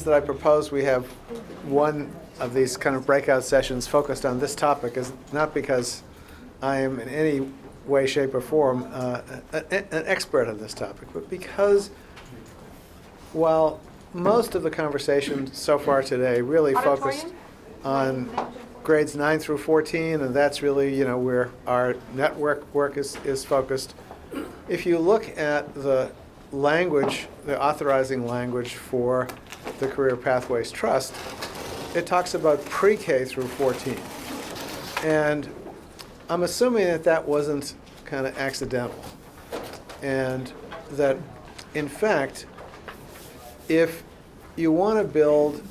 reasons that I propose we have one of these kind of breakout sessions focused on this topic is not because I am in any way, shape, or form an expert on this topic, but because while most of the conversation so far today really focused on grades 9 through 14, and that's really, where our network work is focused. If you look at the language, the authorizing language for the Career Pathways Trust, it talks about pre-K through 14. And I'm assuming that that wasn't kind of accidental. And that, in fact, if you want to build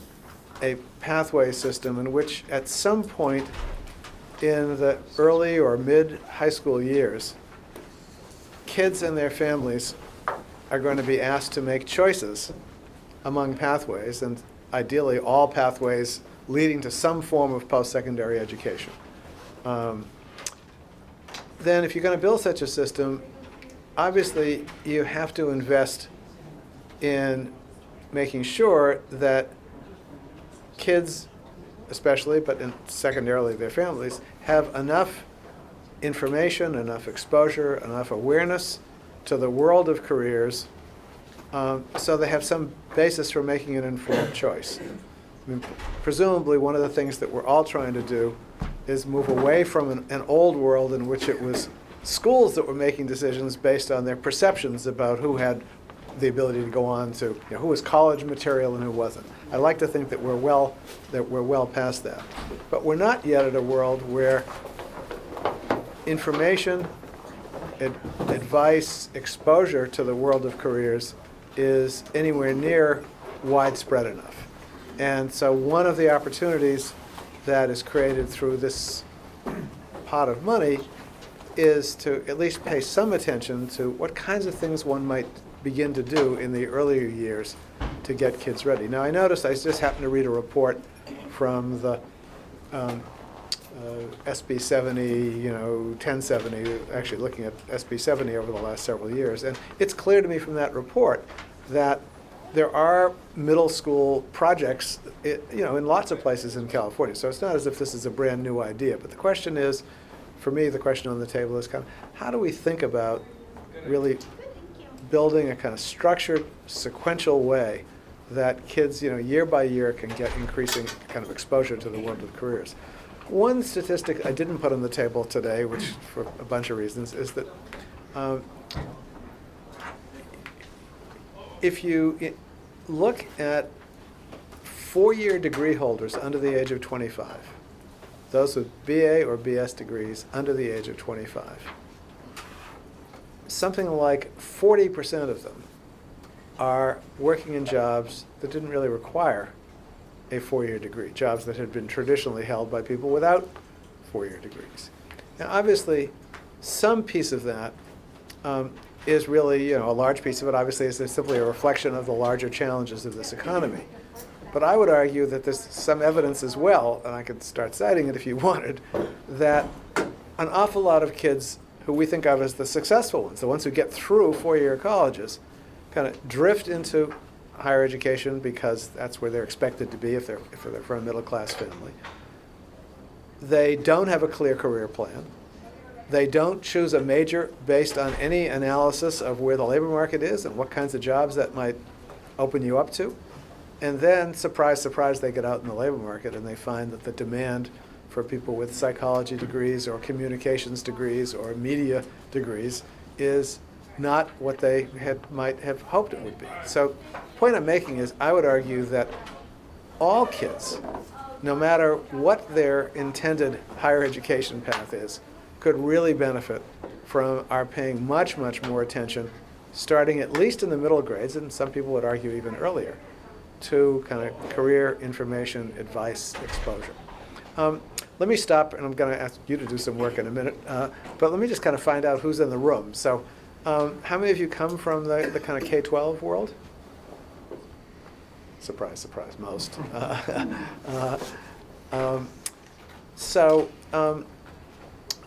a pathway system in which at some point in the early or mid high school years, kids and their families are going to be asked to make choices among pathways, and ideally all pathways leading to some form of post-secondary education. Then if you're going to build such a system, obviously you have to invest in making sure that kids especially, but secondarily their families, have enough information, enough exposure, enough awareness to the world of careers so they have some basis for making an informed choice. I mean, presumably one of the things that we're all trying to do is move away from an old world in which it was schools that were making decisions based on their perceptions about who had the ability to go on to, who was college material and who wasn't. I like to think that we're well past that. But we're not yet at a world where information, advice, exposure to the world of careers is anywhere near widespread enough. And so one of the opportunities that is created through this pot of money is to at least pay some attention to what kinds of things one might begin to do in the earlier years to get kids ready. Now I noticed, I just happened to read a report from the SB 70, 1070, actually looking at SB 70 over the last several years, and it's clear to me from that report that there are middle school projects, in lots of places in California. So it's not as if this is a brand new idea. But the question is, for me, the question on the table is kind of, how do we think about really building a kind of structured, sequential way that kids, year by year can get increasing kind of exposure to the world of careers. One statistic I didn't put on the table today, which for a bunch of reasons, is that if you look at four-year degree holders under the age of 25, those with BA or BS degrees under the age of 25, something like 40% of them are working in jobs that didn't really require a four-year degree, jobs that had been traditionally held by people without four-year degrees. Now, obviously, some piece of that is really, a large piece of it, obviously, is simply a reflection of the larger challenges of this economy. But I would argue that there's some evidence as well, and I could start citing it if you wanted, that an awful lot of kids who we think of as the successful ones, the ones who get through four-year colleges, kind of drift into higher education because that's where they're expected to be if they're from a middle-class family. They don't have a clear career plan. They don't choose a major based on any analysis of where the labor market is and what kinds of jobs that might open you up to. And then, surprise, surprise, they get out in the labor market and they find that the demand for people with psychology degrees or communications degrees or media degrees is not what they might have hoped it would be. So the point I'm making is I would argue that all kids, no matter what their intended higher education path is, could really benefit from our paying much, much more attention, starting at least in the middle grades, and some people would argue even earlier, to kind of career information, advice, exposure. Let me stop, and I'm going to ask you to do some work in a minute, but let me just kind of find out who's in the room. So how many of you come from the kind of K-12 world? Surprise, surprise, most.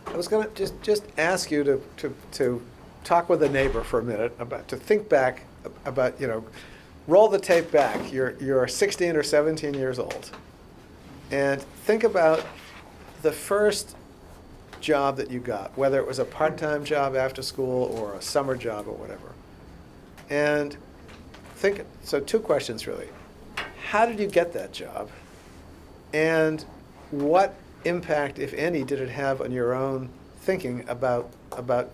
I was going to just ask you to talk with a neighbor for a minute, to think back about, roll the tape back. You're 16 or 17 years old, and think about the first job that you got, whether it was a part-time job after school or a summer job or whatever. And so 2 questions really. How did you get that job? And what impact, if any, did it have on your own thinking about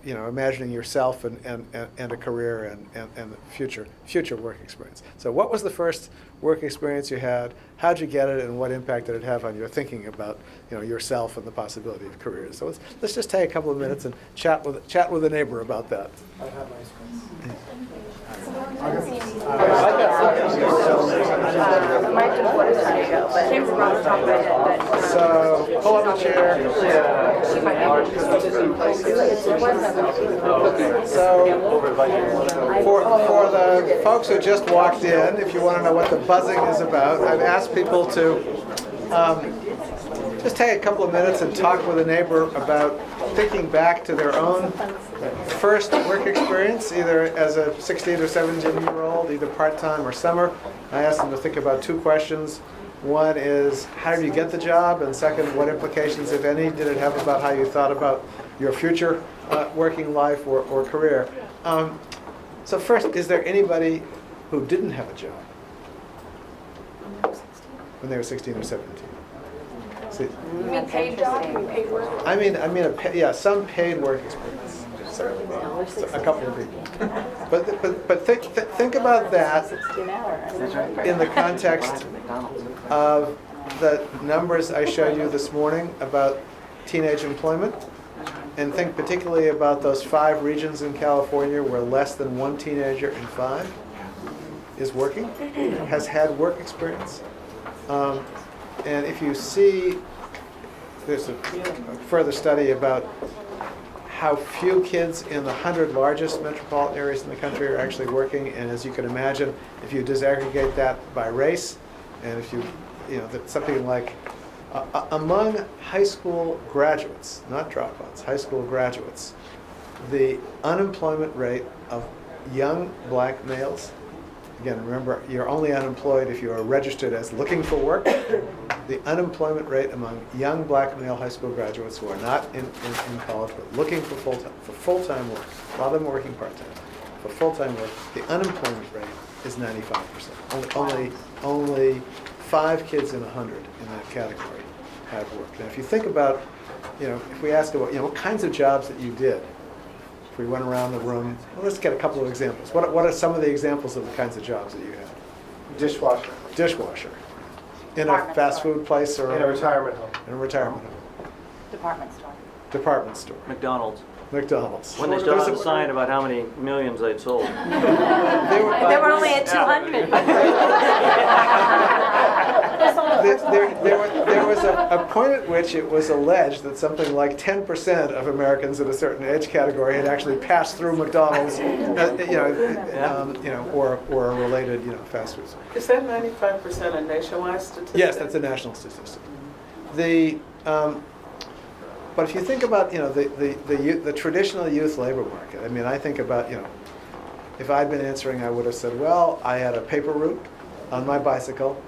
imagining yourself and a career and the future work experience? So what was the first work experience you had? How'd you get it, and what impact did it have on your thinking about yourself and the possibility of careers? So let's just take a couple of minutes and chat with a neighbor about that. I have my screen. So pull up a chair. So for the folks who just walked in, if you want to know what the buzzing is about, I've asked people to just take a couple of minutes and talk with a neighbor about thinking back to their own first work experience, either as a 16 or 17-year-old, either part-time or summer. I asked them to think about 2 questions. One is, how did you get the job? And second, what implications, if any, did it have about how you thought about your future working life or career? So first, is there anybody who didn't have a job when they were 16 or 17? See, You mean paid job? You mean paid work? I mean, some paid work experience. Certainly, so a couple of people. But think about that in the context of the numbers I showed you this morning about teenage employment, and think particularly about those 5 regions in California where less than 1 teenager in 5 is working, has had work experience. And if you see, there's a further study about how few kids in the 100 largest metropolitan areas in the country are actually working, and as you can imagine, if you disaggregate that by race, and if that something like among high school graduates, not dropouts, high school graduates, the unemployment rate of young black males, again, remember, you're only unemployed if you are registered as looking for work. The unemployment rate among young black male high school graduates who are not in college but looking for full-time work, a lot of them are working part-time, for full-time work, the unemployment rate is 95%. Only 5 kids in 100 in that category have work. Now, if you think about, if we ask about, what kinds of jobs that you did, if we went around the room, let's get a couple of examples. What are some of the examples of the kinds of jobs that you had? Dishwasher. Dishwasher. In a fast food place or In a retirement home. in a retirement home. Department store. Department store. McDonald's. McDonald's. When they still had a sign about how many millions they'd sold. They were only at 200. There was a point at which it was alleged that something like 10% of Americans in a certain age category had actually passed through McDonald's, or a related, fast foods. Is that 95% a nationwide statistic? Yes, that's a national statistic. But if you think about, the traditional youth labor market, I mean, I think about, if I'd been answering, I would have said, well, I had a paper route on my bicycle.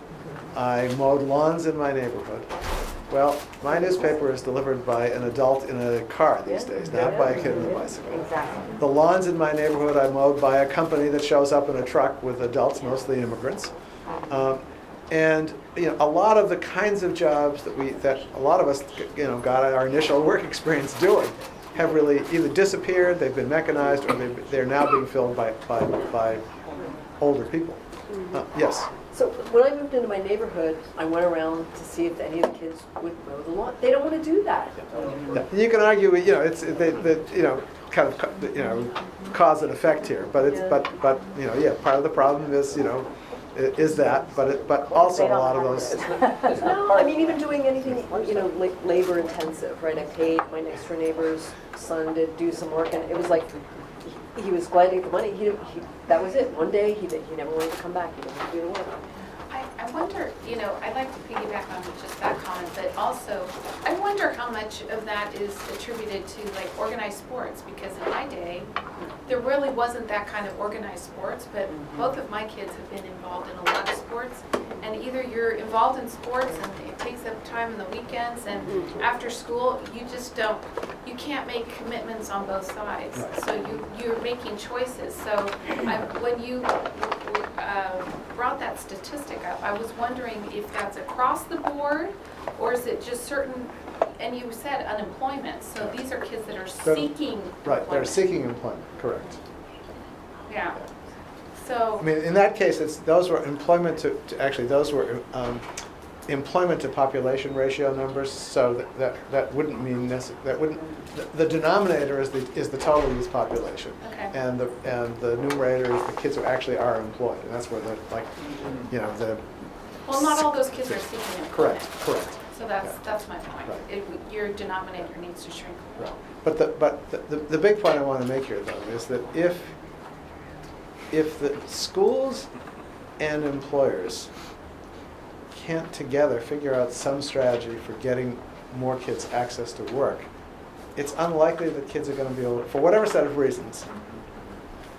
I mowed lawns in my neighborhood. Well, my newspaper is delivered by an adult in a car these days, not by a kid on a bicycle. Exactly. The lawns in my neighborhood I mowed by a company that shows up in a truck with adults, mostly immigrants. And a lot of the kinds of jobs that a lot of us got our initial work experience doing have really either disappeared, they've been mechanized, or they're now being filled by older people. Yes. So when I moved into my neighborhood, I went around to see if any of the kids would mow the lawn. They don't want to do that. Yeah. You can argue, it's kind of cause and effect here, but part of the problem is that, but also a lot of those. No, I mean even doing anything like labor intensive, right? I paid my next door neighbor's son to do some work, and it was like he was glad to get the money. That was it. One day he never wanted to come back. He didn't want to do the work. I I wonder, I'd like to piggyback on just that comment, but also, I wonder how much of that is attributed to like organized sports, because in my day, there really wasn't that kind of organized sports, but both of my kids have been involved in a lot of sports, and either you're involved in sports and it takes up time in the weekends, and after school, you can't make commitments on both sides, so you're making choices. So when you brought that statistic up, I was wondering if that's across the board, or is it just certain, and you said unemployment, so these are kids that are seeking Right, they're employment. seeking employment, correct. Yeah, so. I mean, in that case, those were employment employment to population ratio numbers, so that wouldn't mean the denominator is the total youth population. Okay. And the numerator is the kids who actually are employed, and that's where the Well, not all those kids are seeking employment. correct. So that's my point. Right. Your denominator needs to shrink. Right. But the big point I want to make here, though, is that if the schools and employers can't together figure out some strategy for getting more kids access to work, it's unlikely that kids are going to be able, for whatever set of reasons,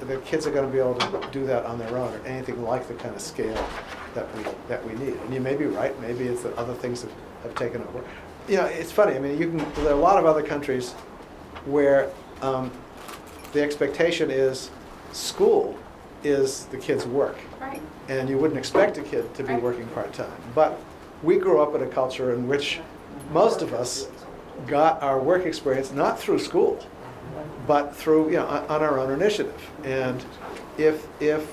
the kids are going to be able to do that on their own or anything like the kind of scale that we need. And you may be right. Maybe it's that other things have taken over. It's funny. I mean, there are a lot of other countries where the expectation is school is the kid's work. Right. And you wouldn't expect a kid to be Right. working part-time. But we grew up in a culture in which most of us got our work experience not through school, but through, on our own initiative. And if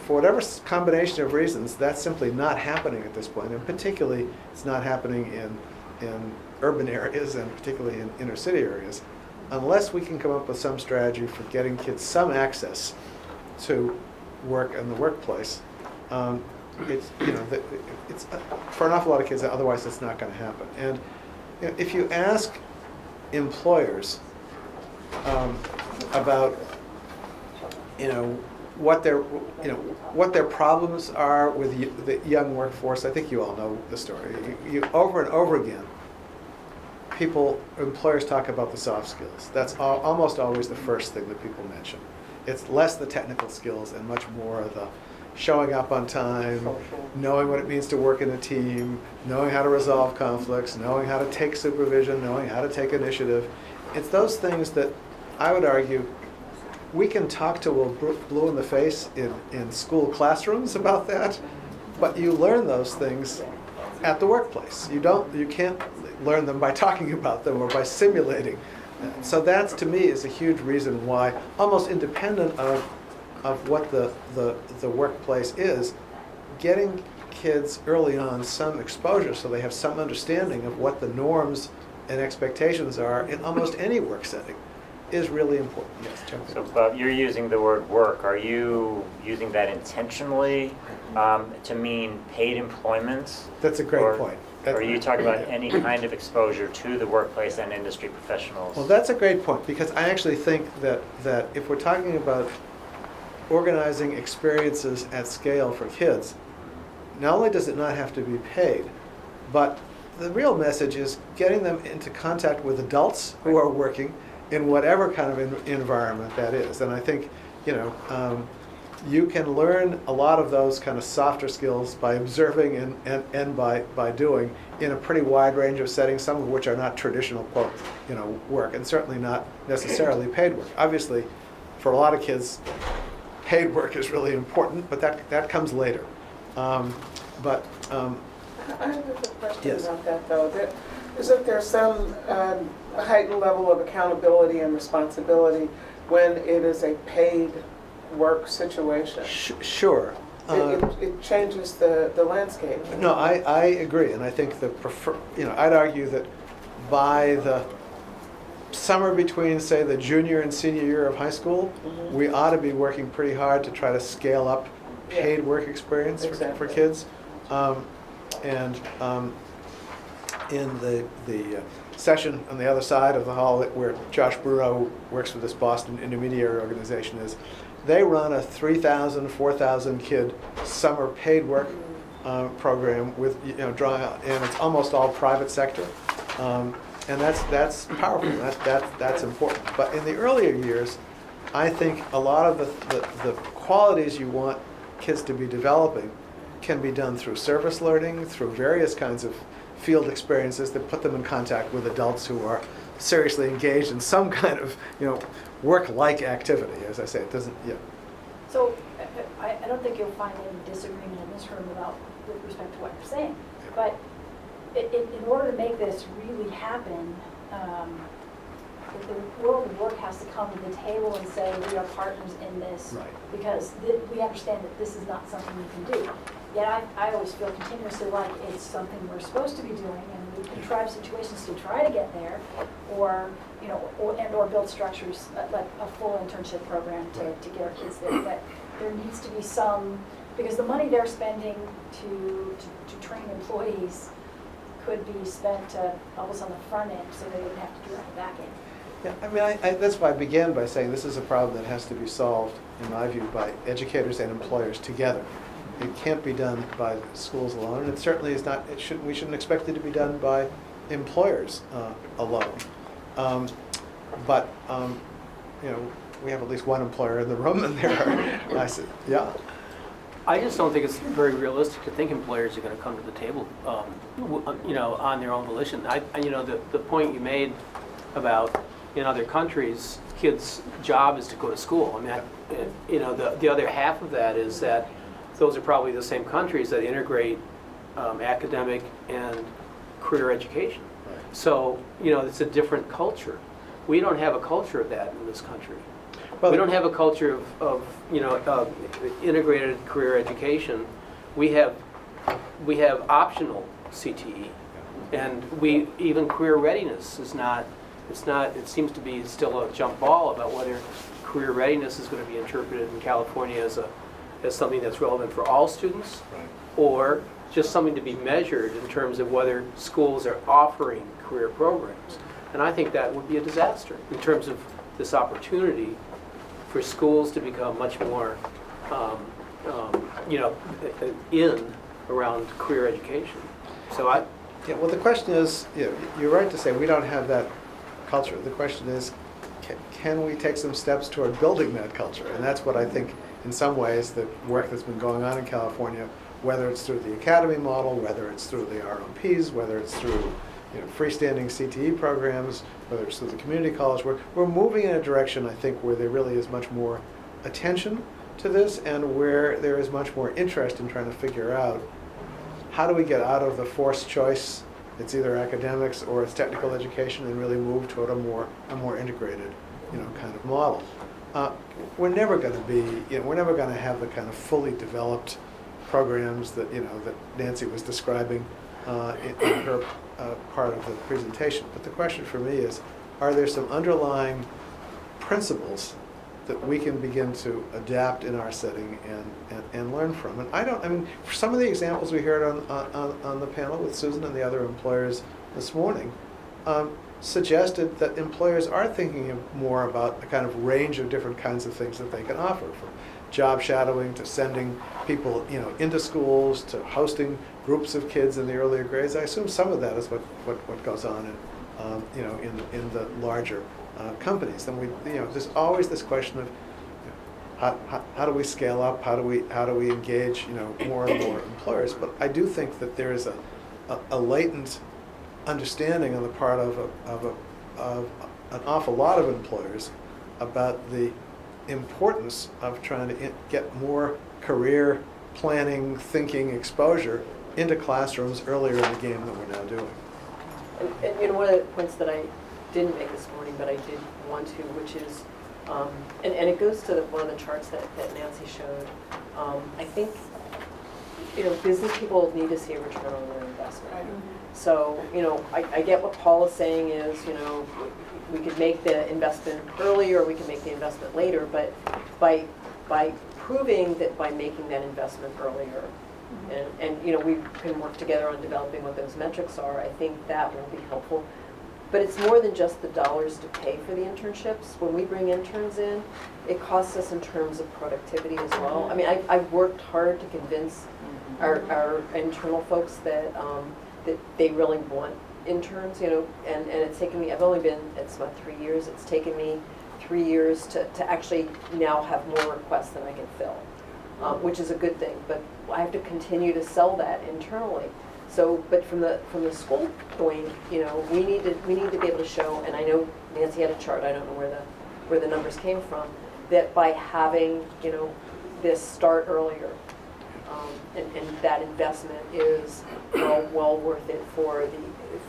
for whatever combination of reasons, that's simply not happening at this point, and particularly it's not happening in urban areas and particularly in inner city areas, unless we can come up with some strategy for getting kids some access to work in the workplace, it's for an awful lot of kids, otherwise it's not going to happen. And if you ask employers about what their problems are with the young workforce, I think you all know the story. You over and over again, employers talk about the soft skills. That's almost always the first thing that people mention. It's less the technical skills and much more the showing up on time, knowing what it means to work in a team, knowing how to resolve conflicts, knowing how to take supervision, knowing how to take initiative. It's those things that I would argue we can talk to a blue in the face in school classrooms about that, but you learn those things at the workplace. You can't learn them by talking about them or by simulating. So that, to me, is a huge reason why, almost independent of what the workplace is, getting kids early on some exposure so they have some understanding of what the norms and expectations are in almost any work setting is really important. Yes, jump in. So, Bob, you're using the word work. Are you using that intentionally to mean paid employment? That's a great point. Or are you talking about any kind of exposure to the workplace and industry professionals? Well, that's a great point, because I actually think that if we're talking about organizing experiences at scale for kids, not only does it not have to be paid, but the real message is getting them into contact with adults who are working in whatever kind of environment that is. And I think, you can learn a lot of those kind of softer skills by observing and by doing in a pretty wide range of settings, some of which are not traditional, quote, work, and certainly not necessarily paid work. Obviously, for a lot of kids, paid work is really important, but that comes later. I have a question Yes. about that, though. Isn't there some heightened level of accountability and responsibility when it is a paid work situation? Sure. It changes the landscape. No, I agree, and I think I'd argue that by the summer between, say, the junior and senior year of high school, we ought to be working pretty hard to try to scale up paid work experience for kids. In the session on the other side of the hall where Josh Bruno works with this Boston intermediary organization they run a 3,000, 4,000 kid summer paid work program with, drawing out, and it's almost all private sector. And that's powerful, that's important. But in the earlier years, I think a lot of the qualities you want kids to be developing can be done through service learning, through various kinds of field experiences that put them in contact with adults who are seriously engaged in some kind of, work-like activity. As I say, it doesn't, So I don't think you'll find any disagreement in this room with respect to what you're saying. But in order to make this really happen, the world of work has to come to the table and say, we are partners in this. Right. Because we understand that this is not something we can do. Yet I always feel continuously like it's something we're supposed to be doing, and we contrive situations to try to get there, or build structures like a full internship program to get our kids there. But there needs to be some, because the money they're spending to train employees could be spent almost on the front end, so they wouldn't have to do it on the back end. Yeah, I mean, that's why I began by saying this is a problem that has to be solved, in my view, by educators and employers together. It can't be done by schools alone, and it certainly is not. We shouldn't expect it to be done by employers alone. But we have at least one employer in the room, and there are. I said, yeah. I just don't think it's very realistic to think employers are going to come to the table, on their own volition. The point you made about in other countries, kids' job is to go to school. I mean, the other half of that is that those are probably the same countries that integrate academic and career education. Right. So, it's a different culture. We don't have a culture of that in this country. Well, We don't have a culture of integrated career education. We have optional CTE, and even career readiness is not. It seems to be still a jump ball about whether career readiness is going to be interpreted in California as something that's relevant for all students, right. or just something to be measured in terms of whether schools are offering career programs. And I think that would be a disaster in terms of this opportunity for schools to become much more, in around career education. So Yeah, well, the question is, you're right to say we don't have that culture. The question is, can we take some steps toward building that culture? And that's what I think, in some ways, the work that's been going on in California, whether it's through the academy model, whether it's through the RMPs, whether it's through freestanding CTE programs, whether it's through the community college, we're moving in a direction, I think, where there really is much more attention to this, and where there is much more interest in trying to figure out how do we get out of the forced choice. It's either academics or it's technical education, and really move toward a more integrated, kind of model. We're never going to be, we're never going to have the kind of fully developed programs that that Nancy was describing in her part of the presentation. But the question for me is, are there some underlying principles that we can begin to adapt in our setting and learn from? And for some of the examples we heard on the panel with Susan and the other employers this morning, suggested that employers are thinking more about a kind of range of different kinds of things that they can offer, from job shadowing to sending people into schools to hosting groups of kids in the earlier grades. I assume some of that is what goes on in the larger companies. Then there's always this question of how do we scale up? How do we engage more and more employers? But I do think that there is a latent understanding on the part of an awful lot of employers about the importance of trying to get more career planning, thinking, exposure into classrooms earlier in the game than we're now doing. And one of the points that I didn't make this morning, but I did want to, which is, and it goes to one of the charts that Nancy showed. I think, business people need to see a return on their investment. So, I get what Paul is saying is, we could make the investment early or we can make the investment later, but by proving that by making that investment earlier, and we can work together on developing what those metrics are, I think that will be helpful. But it's more than just the dollars to pay for the internships. When we bring interns in, it costs us in terms of productivity as well. I mean, I've worked hard to convince our internal folks that, that they really want interns, you know, and it's taken me, I've only been, it's about 3 years, it's taken me 3 years to actually now have more requests than I can fill, which is a good thing, but I have to continue to sell that internally. So, but from the school point, you know, we need to be able to show, and I know Nancy had a chart, I don't know where the numbers came from, that by having, you know, this start earlier, and that investment is well worth it for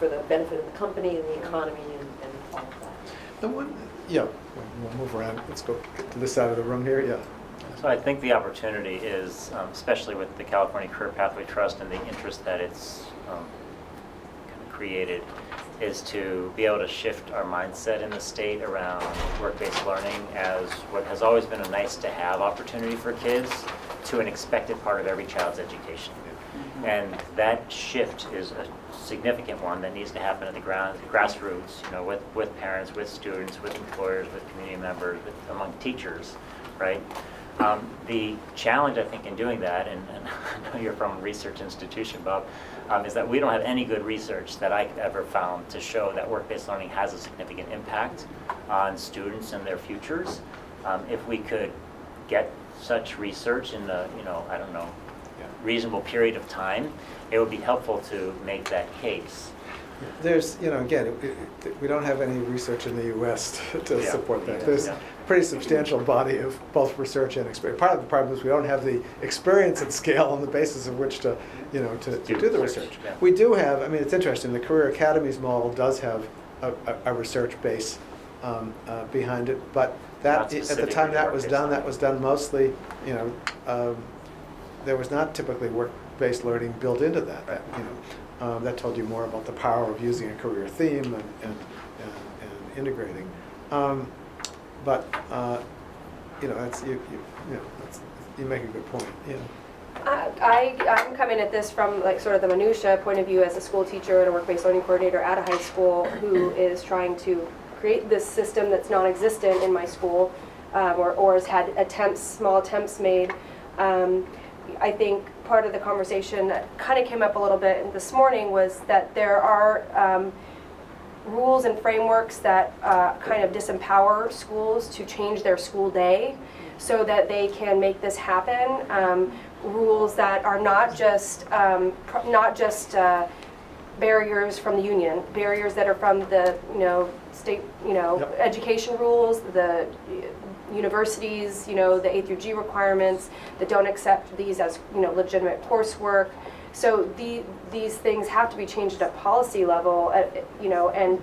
the benefit of the company and the economy and all of that. The one, yeah, we'll move around. Let's go to this side of the room here. Yeah. So I think the opportunity is, especially with the California Career Pathway Trust and the interest that it's kind of created, is to be able to shift our mindset in the state around work-based learning as what has always been a nice-to-have opportunity for kids to an expected part of every child's education. And that shift is a significant one that needs to happen at the grassroots, you know, with parents, with students, with employers, with community members, among teachers, right? The challenge, I think, in doing that, and I know you're from a research institution, Bob, is that we don't have any good research that I've ever found to show that work-based learning has a significant impact on students and their futures. If we could get such research in the, you know, I don't know, reasonable period of time, it would be helpful to make that case. There's, you know, again, we don't have any research in the U.S. to support that. There's a pretty substantial body of both research and experience. Part of the problem is we don't have the experience and scale on the basis of which to, you know, to do the research. Yeah. We do have, I mean, it's interesting, the Career Academies model does have a research base behind it, but that, at the time that was done mostly, you know, there was not typically work-based learning built into that, you know. That told you more about the power of using a career theme and integrating. But you know, that's you know, you make a good point. Yeah. I'm coming at this from like sort of the minutia point of view as a school teacher and a work-based learning coordinator at a high school who is trying to create this system that's non-existent in my school, or has had small attempts made. I think part of the conversation that kind of came up a little bit this morning was that there are rules and frameworks that kind of disempower schools to change their school day so that they can make this happen. Rules that are not just barriers from the union, barriers that are from the state education rules, the universities, the A through G requirements that don't accept these as legitimate coursework. So these things have to be changed at policy level, and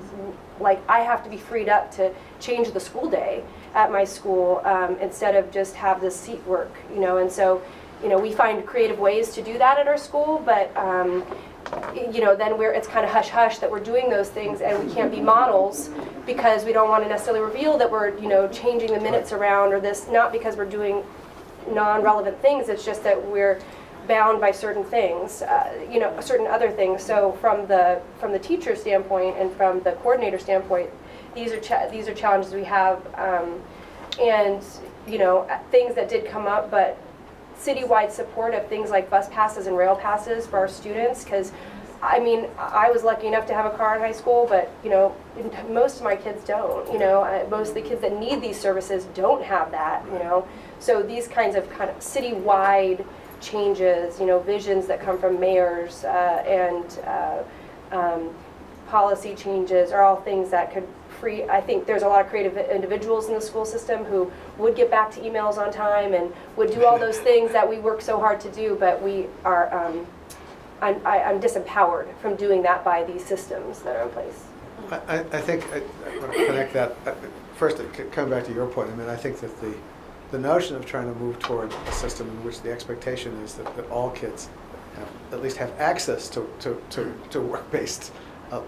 like I have to be freed up to change the school day at my school instead of just have this seat work, and so we find creative ways to do that at our school, but then it's kind of hush-hush that we're doing those things and we can't be models because we don't want to necessarily reveal that we're, changing the minutes around or this, not because we're doing non-relevant things, it's just that we're bound by certain things, certain other things. So from the teacher standpoint and from the coordinator standpoint, these are challenges we have, and things that did come up, but citywide support of things like bus passes and rail passes for our students, because I was lucky enough to have a car in high school, but most of my kids don't. Most of the kids that need these services don't have that. So these kinds of citywide changes, visions that come from mayors and policy changes are all things that could free. I think there's a lot of creative individuals in the school system who would get back to emails on time and would do all those things that we work so hard to do, but we are, I'm disempowered from doing that by these systems that are in place. I think I want to connect that. First, coming back to your point, I think that the notion of trying to move toward a system in which the expectation is that all kids at least have access to work-based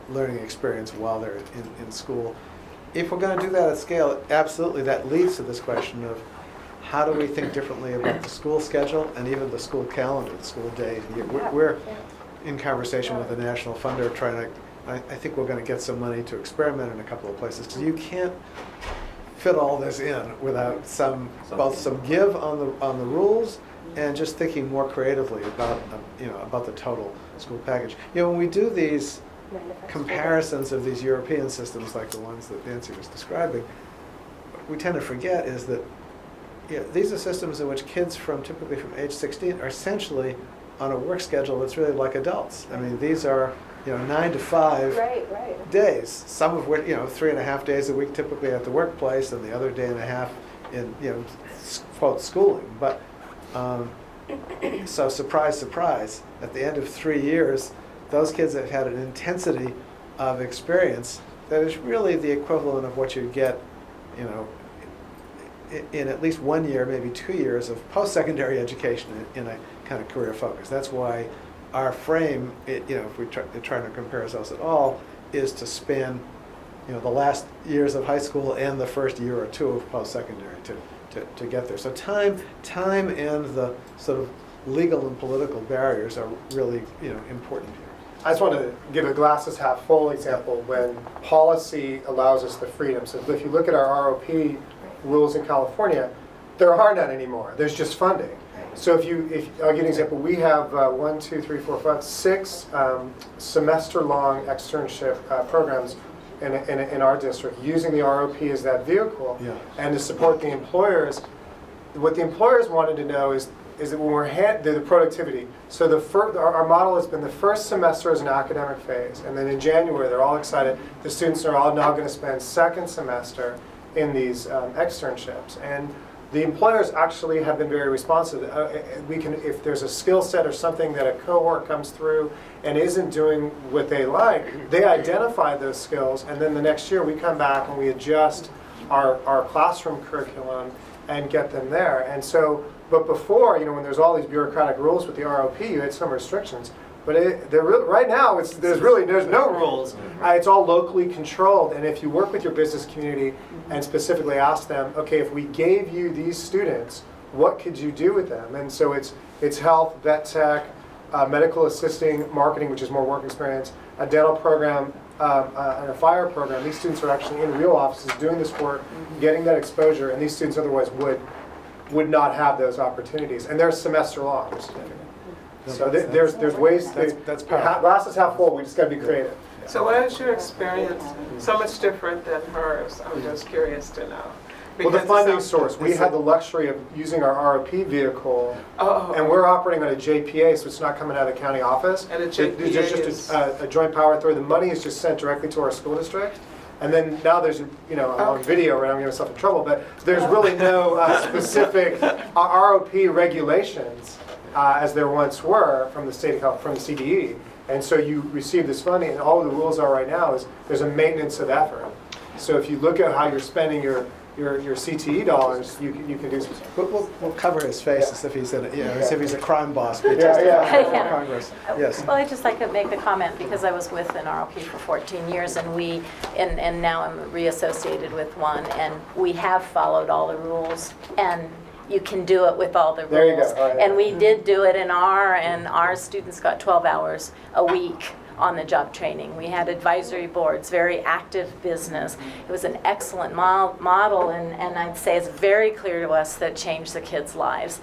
learning experience while they're in school. If we're going to do that at scale, absolutely that leads to this question of how do we think differently about the school schedule and even the school calendar, the school day. We're in conversation with the national funder trying to, I think we're going to get some money to experiment in a couple of places, because you can't fit all this in without both some give on the rules and just thinking more creatively about, about the total school package. When we do these comparisons of these European systems like the ones that Nancy was describing, we tend to forget is that these are systems in which kids typically from age 16 are essentially on a work schedule that's really like adults. I mean, these are 9 to 5 days, some of which 3.5 days a week typically at the workplace, and the other day and a half in quote schooling. But so surprise, surprise, at the end of 3 years, those kids have had an intensity of experience that is really the equivalent of what you get, in at least 1 year, maybe 2 years of post-secondary education in a kind of career focus. That's why our frame, if we're trying to compare ourselves at all, is to span, the last years of high school and the first year or two of post-secondary to get there. So time and the sort of legal and political barriers are really, important here. I just want to give a glasses half full example when policy allows us the freedom. So if you look at our ROP rules in California, there are none anymore. There's just funding. So if I'll give you an example, we have 6 semester-long externship programs in our district using the ROP as that vehicle, and to support the employers. What the employers wanted to know is that when we're the productivity. So our model has been the first semester is an academic phase, and then in January they're all excited. The students are all now going to spend second semester in these externships, and the employers actually have been very responsive. If there's a skill set or something that a cohort comes through and isn't doing what they like, they identify those skills, and then the next year we come back and we adjust our classroom curriculum and get them there. And so, but before, when there's all these bureaucratic rules with the ROP, you had some restrictions. But right now, there's no rules. It's all locally controlled. And if you work with your business community and specifically ask them, okay, if we gave you these students, what could you do with them? And so it's health, vet tech, medical assisting, marketing, which is more work experience, a dental program, and a fire program. These students are actually in real offices doing this work, getting that exposure, and these students otherwise would not have those opportunities. And they're semester long. So there's ways that's powerful. Glass is half full. We just got to be creative. So what is your experience so much different than hers? I'm just curious to know. Well, the Because funding it sounds- source, we had the luxury of using our ROP vehicle, Oh, and we're operating on a JPA, so it's not coming out of the county office. And a JPA There's is- just a joint power authority. The money is just sent directly to our school district. And then now there's, I'm on video, right? I'm getting myself in trouble, but there's really no specific ROP regulations as there once were from the state of from the CDE. And so you receive this funding, and all the rules are right now is there's a maintenance of effort. So if you look at how you're spending your CTE dollars, you can do some. We'll cover his face as if he's as if he's a crime boss. But Yeah. Congress. Yes. Well, I'd just like to make the comment because I was with an ROP for 14 years and now I'm reassociated with one, and we have followed all the rules, and you can do it with all the rules. There you go. All right. And we did do it and our students got 12 hours a week on the job training. We had advisory boards, very active business. It was an excellent model, and I'd say it's very clear to us that it changed the kids' lives.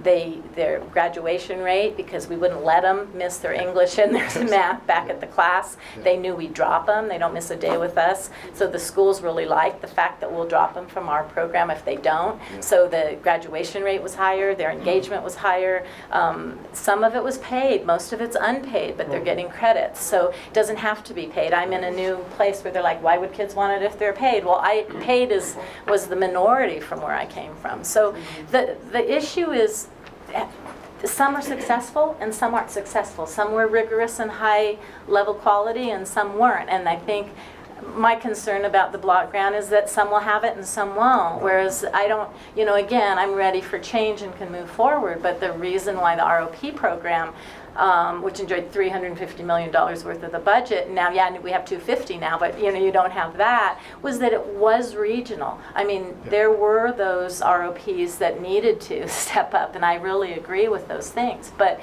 Their graduation rate, because we wouldn't let them miss their English and their math back at the class, they knew we'd drop them. They don't miss a day with us. So the schools really liked the fact that we'll drop them from our program if they don't. So the graduation rate was higher, their engagement was higher. Some of it was paid, most of it's unpaid, but they're getting credit. So it doesn't have to be paid. I'm in a new place where they're like, why would kids want it if they're paid? Well, paid was the minority from where I came from. So the issue is some are successful and some aren't successful. Some were rigorous and high level quality and some weren't. And I think my concern about the block grant is that some will have it and some won't, whereas I don't, again, I'm ready for change and can move forward, but the reason why the ROP program, which enjoyed $350 million worth of the budget, now, we have $250 now, but you don't have that, was that it was regional. I mean, there were those ROPs that needed to step up, and I really agree with those things, but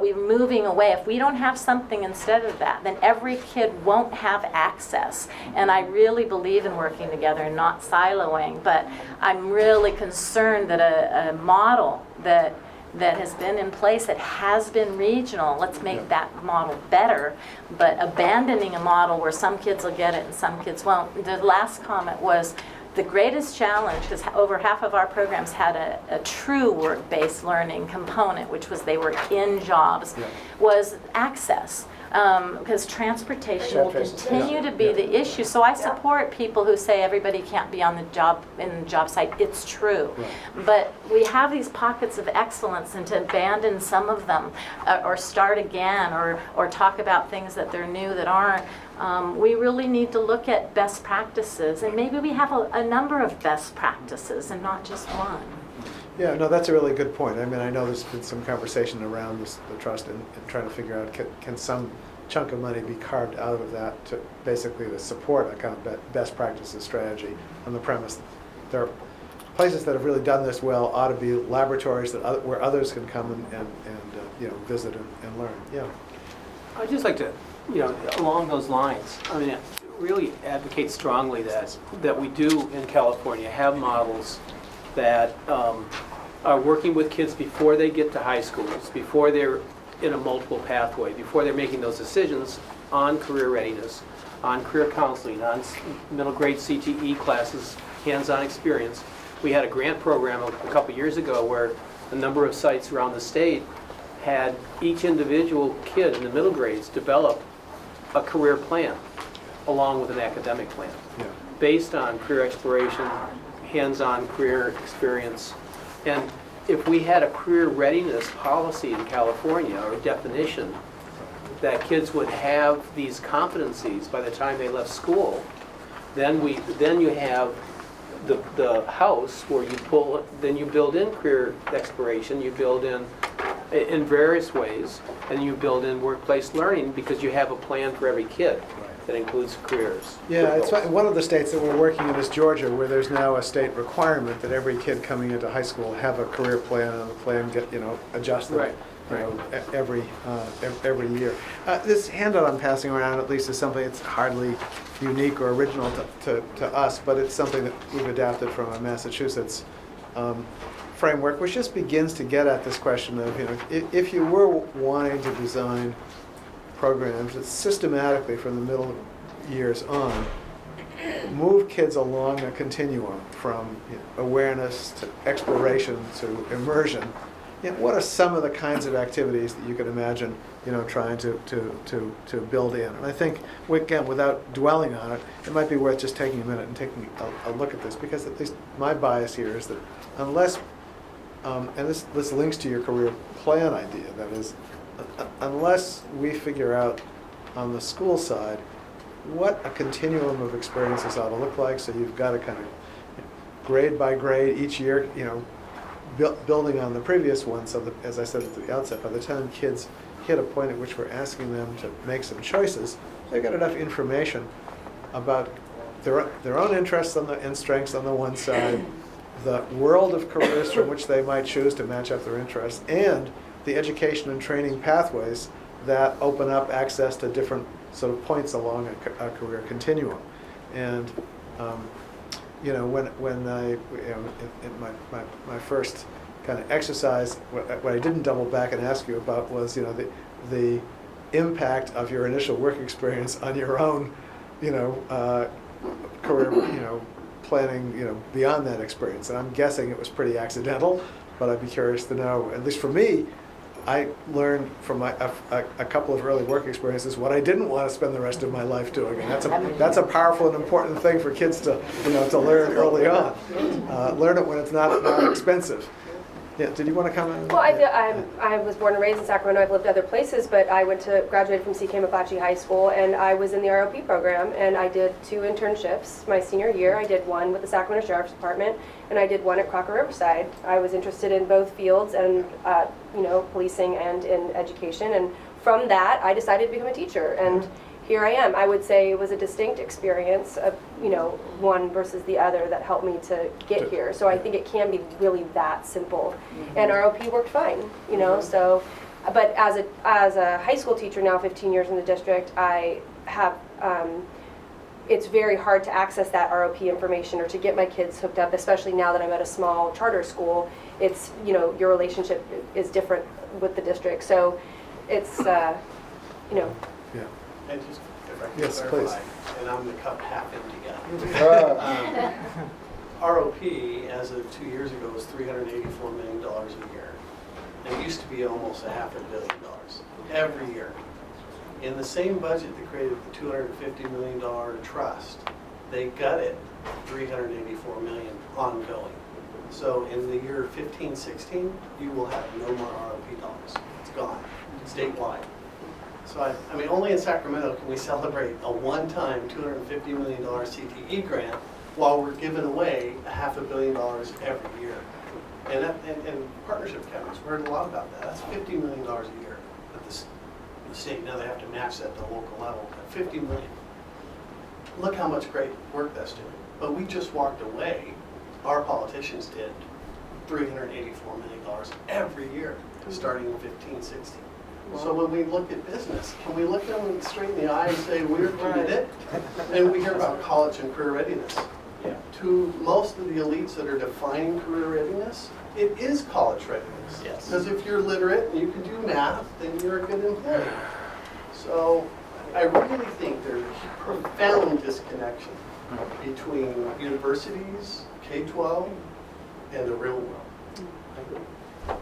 we're moving away. If we don't have something instead of that, then every kid won't have access. And I really believe in working together and not siloing, but I'm really concerned that a model that that has been in place that has been regional. Let's make that model better, but abandoning a model where some kids will get it and some kids won't. The last comment was, the greatest challenge, because over half of our programs had a true work-based learning component, which was they were in jobs, was access. Because transportation will continue to be the issue. So I support people who say everybody can't be on the job site. It's true. But we have these pockets of excellence, and to abandon some of them or start again or talk about things that they're new that aren't, we really need to look at best practices, and maybe we have a number of best practices and not just one. Yeah, no, that's a really good point. I mean, I know there's been some conversation around the trust and trying to figure out can some chunk of money be carved out of that to basically to support a kind of best practices strategy on the premise that there are places that have really done this well ought to be laboratories where others can come and visit and learn. Yeah. I'd just like to, along those lines, I mean, really advocate strongly that we do in California have models that are working with kids before they get to high schools, before they're in a multiple pathway, before they're making those decisions on career readiness, on career counseling, on middle grade CTE classes, hands-on experience. We had a grant program a couple years ago where a number of sites around the state had each individual kid in the middle grades develop a career plan along with an academic plan based on career exploration, hands-on career experience. And if we had a career readiness policy in California, or a definition, that kids would have these competencies by the time they left school, then you have the house where you build in career exploration, you build in various ways, and you build in workplace learning because you have a plan for every kid that includes careers. Yeah, it's one of the states that we're working in is Georgia, where there's now a state requirement that every kid coming into high school have a career plan, and the plan get adjusted every year. This handout I'm passing around, at least, is something that's hardly unique or original to us, but it's something that we've adapted from a Massachusetts framework, which just begins to get at this question of if you were wanting to design programs that systematically from the middle years on move kids along a continuum from awareness to exploration to immersion. What are some of the kinds of activities that you could imagine trying to build in? And I think, again, without dwelling on it, it might be worth just taking a minute and taking a look at this, because at least my bias here is that unless and this links to your career plan idea, that is, unless we figure out on the school side what a continuum of experiences ought to look like, so you've got to kind of grade by grade each year, building on the previous one, so that, as I said at the outset, by the time kids hit a point at which we're asking them to make some choices, they've got enough information about their own interests and strengths on the one side, the world of careers from which they might choose to match up their interests, and the education and training pathways that open up access to different sort of points along a career continuum. And when I in my first kind of exercise, what I didn't double back and ask you about was the impact of your initial work experience on your own career planning beyond that experience. And I'm guessing it was pretty accidental, but I'd be curious to know, at least for me, I learned from a couple of early work experiences what I didn't want to spend the rest of my life doing, and that's a powerful and important thing for kids to to learn early on. Learn it when it's not expensive. Yeah, did you want to comment? Well, I was born and raised in Sacramento. I've lived other places, but I graduated from C.K. McClatchy High School, and I was in the ROP program, and I did 2 internships. My senior year, I did one with the Sacramento Sheriff's Department, and I did one at Crocker Riverside. I was interested in both fields, and policing and in education, and from that, I decided to become a teacher, and here I am. I would say it was a distinct experience of, one versus the other that helped me to get here. So I think it can be really that simple. Mm-hmm. And ROP worked fine, so, but as a high school teacher now, 15 years in the district, I have it's very hard to access that ROP information or to get my kids hooked up, especially now that I'm at a small charter school. It's, you know, your relationship is different with the district. So it's, you know. Yeah. And just, if I can Yes, clarify, please. and I'm the cup half empty guy. ROP, as of 2 years ago, was $384 million a year. It used to be almost $500 million every year. In the same budget that created the $250 million trust, they gutted $384 million ongoing. So in the year 15-16, you will have no more ROP dollars. It's gone, statewide. So I mean, only in Sacramento can we celebrate a one-time $250 million CTE grant while we're giving away $500 million every year. And partnership counties, we heard a lot about that. That's $50 million a year at the state. Now they have to match that at the local level. But $50 million. Look how much great work that's doing. But we just walked away. Our politicians did $384 million every year, starting in 15-16. So when we look at business, can we look them straight in the eye and say we're committed? And we hear about college and career readiness. Yeah. To most of the elites that are defining career readiness, it is college readiness. Yes. Because if you're literate and you can do math, then you're a good employee. So I really think there's a profound disconnection between universities, K-12, and the real world.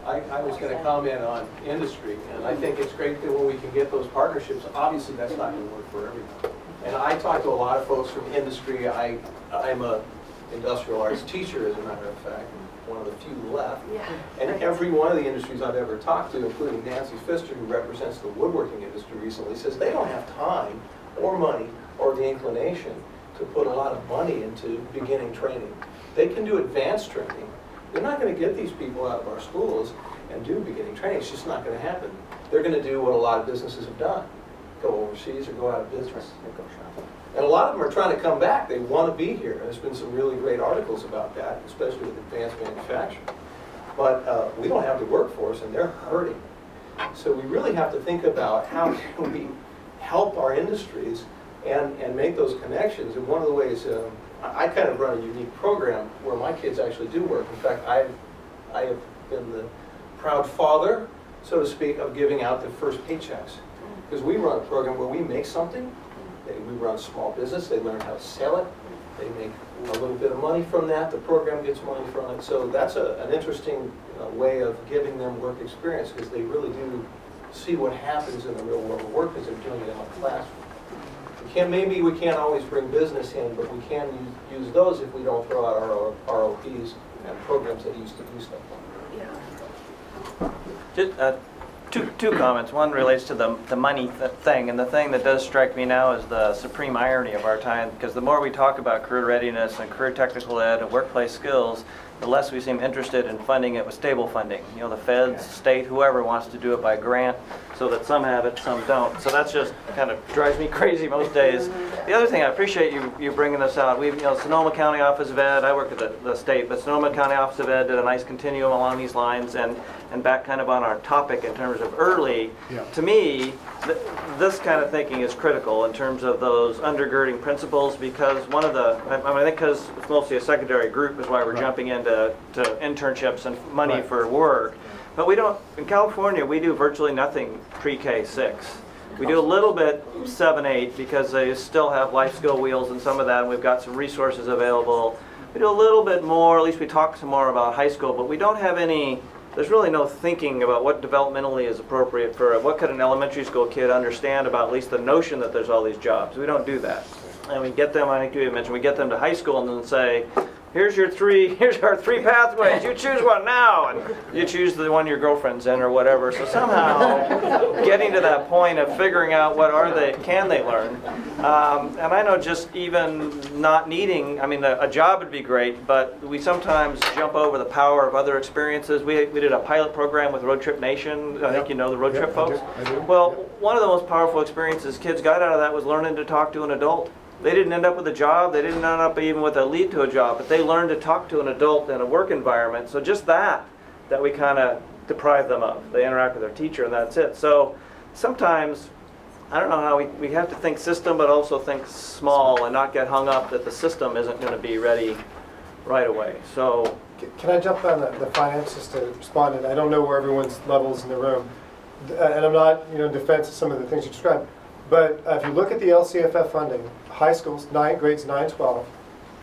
I was going to comment on industry, and I think it's great that when we can get those partnerships, obviously that's not going to work for everyone. And I talk to a lot of folks from industry. I'm a industrial arts teacher, as a matter of fact, one of the few left. Yeah. And every one of the industries I've ever talked to, including Nancy Pfister, who represents the woodworking industry recently, says they don't have time or money or the inclination to put a lot of money into beginning training. They can do advanced training. They're not going to get these people out of our schools and do beginning training. It's just not going to happen. They're going to do what a lot of businesses have done, go overseas or go out of business. And a lot of them are trying to come back. They want to be here. There's been some really great articles about that, especially with advanced manufacturing. But we don't have the workforce, and they're hurting. So we really have to think about how can we help our industries and make those connections. And one of the ways, I kind of run a unique program where my kids actually do work. In fact, I have been the proud father, so to speak, of giving out the first paychecks. Because we run a program where we make something, we run small business, they learn how to sell it, they make a little bit of money from that, the program gets money from it. So that's an interesting way of giving them work experience, because they really do see what happens in the real world of work because they're doing it in a classroom. Maybe we can't always bring business in, but we can use those if we don't throw out our ROPs and programs that used to do stuff like that. Just, two comments. One relates to the money thing, and the thing that does strike me now is the supreme irony of our time, because the more we talk about career readiness and career technical ed and workplace skills, the less we seem interested in funding it with stable funding. You know, the feds, state, whoever wants to do it by grant, so that some have it, some don't. So that's just kind of drives me crazy most days. The other thing, I appreciate you bringing this out. We've, Sonoma County Office of Ed, I work at the state, but Sonoma County Office of Ed did a nice continuum along these lines, and back kind of on our topic in terms of early. Yeah. To me, this kind of thinking is critical in terms of those undergirding principles, because one of the, I think because it's mostly a secondary group is why we're jumping into internships and money for work. But we don't, in California, we do virtually nothing pre-K 6. We do a little bit 7, 8 because they still have life skill wheels and some of that, and we've got some resources available. We do a little bit more, at least we talk some more about high school, but we don't have any, there's really no thinking about what developmentally is appropriate for, what could an elementary school kid understand about at least the notion that there's all these jobs. We don't do that. And we get them, I think you mentioned, we get them to high school and then say, here's our 3 pathways, you choose one now, and you choose the one your girlfriend's in or whatever. So somehow getting to that point of figuring out what can they learn. And I know just even not needing, I mean a job would be great, but we sometimes jump over the power of other experiences. We did a pilot program with Road Trip Nation, I think you know the Road Trip folks. I do. Well, one of the most powerful experiences kids got out of that was learning to talk to an adult. They didn't end up with a job, they didn't end up even with a lead to a job, but they learned to talk to an adult in a work environment. So just that we kind of deprive them of. They interact with their teacher and that's it. So sometimes I don't know how we have to think system, but also think small and not get hung up that the system isn't going to be ready right away. So, Can I jump on the finances to respond? And I don't know where everyone's levels in the room, and I'm not, in defense of some of the things you described. But if you look at the LCFF funding, high schools, grades 9, 12,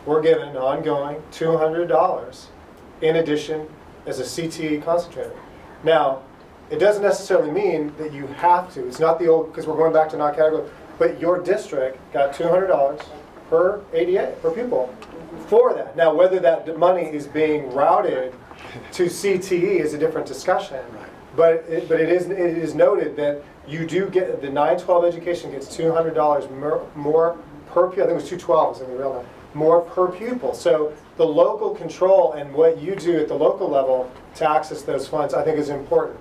we're given an ongoing $200 in addition as a CTE concentrator. Now, it doesn't necessarily mean that you have to. It's not the old, because we're going back to non-category, but your district got $200 per ADA, per pupil, for that. Now, whether that money is being routed to CTE is a different discussion. But it is noted that you do get, the 9-12 education gets $200 more per pupil. I think it was 212 is in the real number, more per pupil. So the local control and what you do at the local level to access those funds, I think, is important.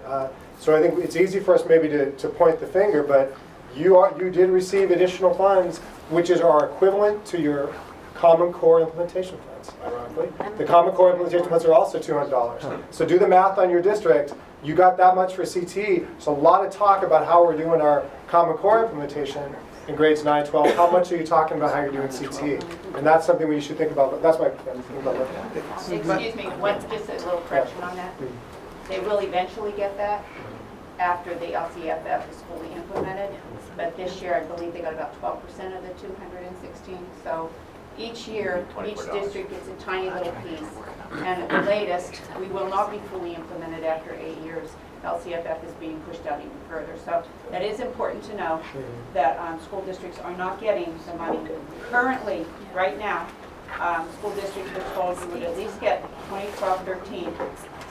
So I think it's easy for us maybe to point the finger, but you did receive additional funds, which are equivalent to your Common Core implementation funds, ironically. The Common Core implementation funds are also $200. So do the math on your district. You got that much for CTE. There's a lot of talk about how we're doing our Common Core implementation in grades 9, 12. How much are you talking about how you're doing CTE? And that's something we should think about. That's why I'm thinking about looking at it. Excuse me, just a little correction on that. They will eventually get that after the LCFF is fully implemented. But this year, I believe they got about 12% of the 216. So each year, each district gets a tiny little piece. And at the latest, we will not be fully implemented after 8 years. LCFF is being pushed out even further. So that is important to know, that school districts are not getting the money. Currently, right now, school districts were told we would at least get 2012-13,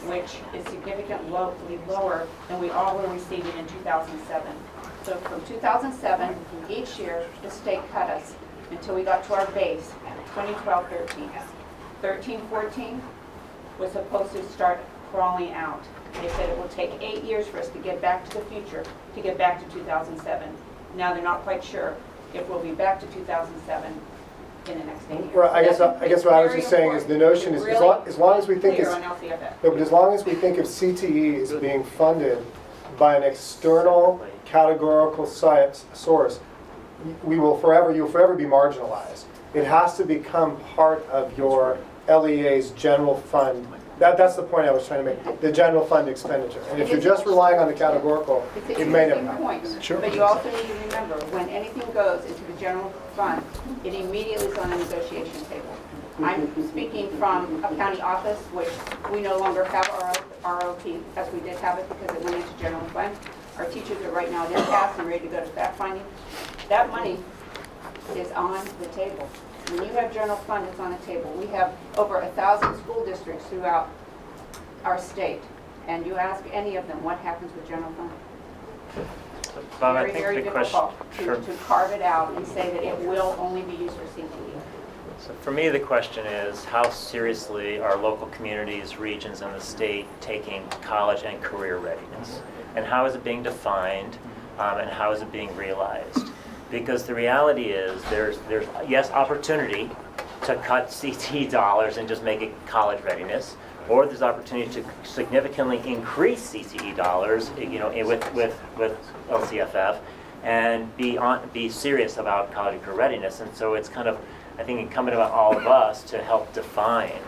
which is significantly lower than we all were receiving in 2007. So from 2007, each year, the state cut us until we got to our base, 2012-13. 13-14 was supposed to start crawling out. They said it will take 8 years for us to get back to the future, to get back to 2007. Now they're not quite sure if we'll be back to 2007 in the next 8 years. Well, I guess what I was just saying is the notion is as long as we think it's but as long as we think of CTE as being funded by an external categorical source, you'll forever be marginalized. It has to become part of your LEA's general fund. That's the point I was trying to make, the general fund expenditure. And if you're just relying on the categorical, it may never happen. Sure. But you also need to remember, when anything goes into the general fund, it immediately is on a negotiation table. I'm speaking from a county office, which we no longer have our ROP, as we did have it because it went into general fund. Our teachers are right now in impasse and ready to go to fact finding. That money is on the table. When you have general fund, it's on the table. We have over 1,000 school districts throughout our state, and you ask any of them what happens with general fund. Bob, I Very, think very the question, difficult to carve it out and say that it will only be used for CTE. So for me, the question is, how seriously are local communities, regions, and the state taking college and career readiness? And how is it being defined, and how is it being realized? Because the reality is, there's yes, opportunity to cut CTE dollars and just make it college readiness, or there's opportunity to significantly increase CTE dollars, with LCFF, and be serious about college and career readiness. And so it's kind of, I think, incumbent on all of us to help define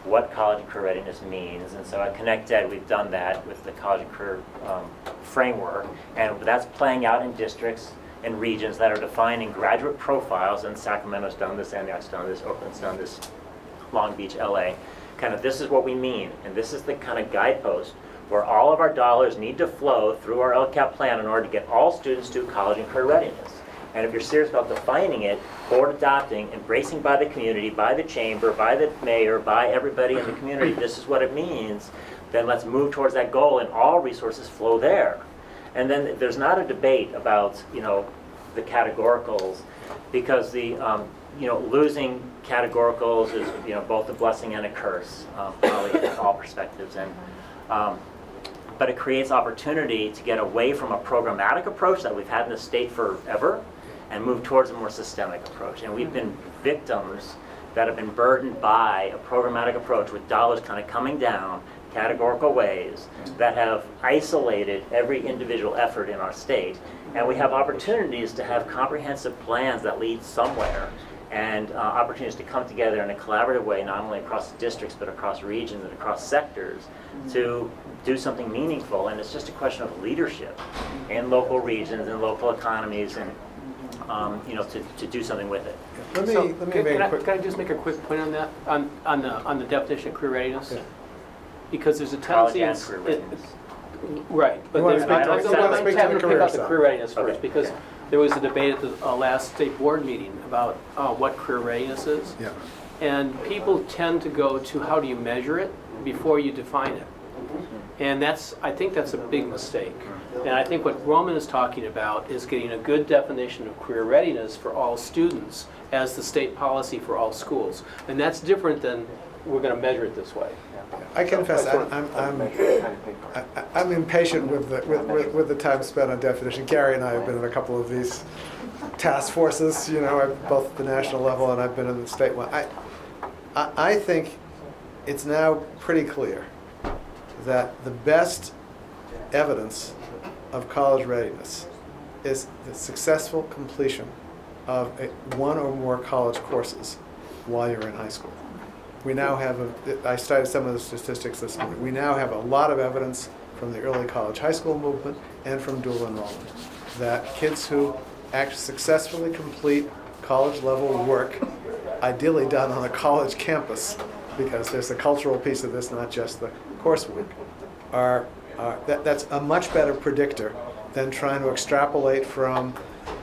what college and career readiness means. And so at Connect Ed, we've done that with the college and career framework, and that's playing out in districts and regions that are defining graduate profiles, and Sacramento's done this, Antioch's done this, Oakland's done this, Long Beach, LA. Kind of, this is what we mean, and this is the kind of guidepost where all of our dollars need to flow through our LCAP plan in order to get all students to college and career readiness. And if you're serious about defining it, board adopting, embracing by the community, by the chamber, by the mayor, by everybody in the community, this is what it means, then let's move towards that goal and all resources flow there. And then there's not a debate about, the categoricals, because the, losing categoricals is, both a blessing and a curse, probably from all perspectives. And, but it creates opportunity to get away from a programmatic approach that we've had in the state forever and move towards a more systemic approach. And we've been victims that have been burdened by a programmatic approach with dollars kind of coming down, categorical ways that have isolated every individual effort in our state. And we have opportunities to have comprehensive plans that lead somewhere, and opportunities to come together in a collaborative way, not only across districts, but across regions and across sectors, to do something meaningful. And it's just a question of leadership in local regions and local economies, and to do something with it. Let me make a quick. Can I just make a quick point on that, on the definition of career readiness? Yeah. Because there's a College tendency. and career readiness. You Right, but wanna there's, speak to- I'm you wanna speak to going the to career pick up the side? career readiness first, Okay, because yeah. there was a debate at the last state board meeting about what career readiness is. Yeah. And people tend to go to how do you measure it before you define it. And I think that's a big mistake. And I think what Roman is talking about is getting a good definition of career readiness for all students as the state policy for all schools. And that's different than we're going to measure it this way. I confess, I'm impatient with the time spent on definition. Gary and I have been in a couple of these task forces, both at the national level and I've been in the state one. I think it's now pretty clear that the best evidence of college readiness is the successful completion of one or more college courses while you're in high school. We now have, I cited some of the statistics this morning, we now have a lot of evidence from the early college high school movement and from dual enrollment that kids who successfully complete college level work, ideally done on a college campus, because there's a cultural piece of this, not just the coursework, that's a much better predictor than trying to extrapolate from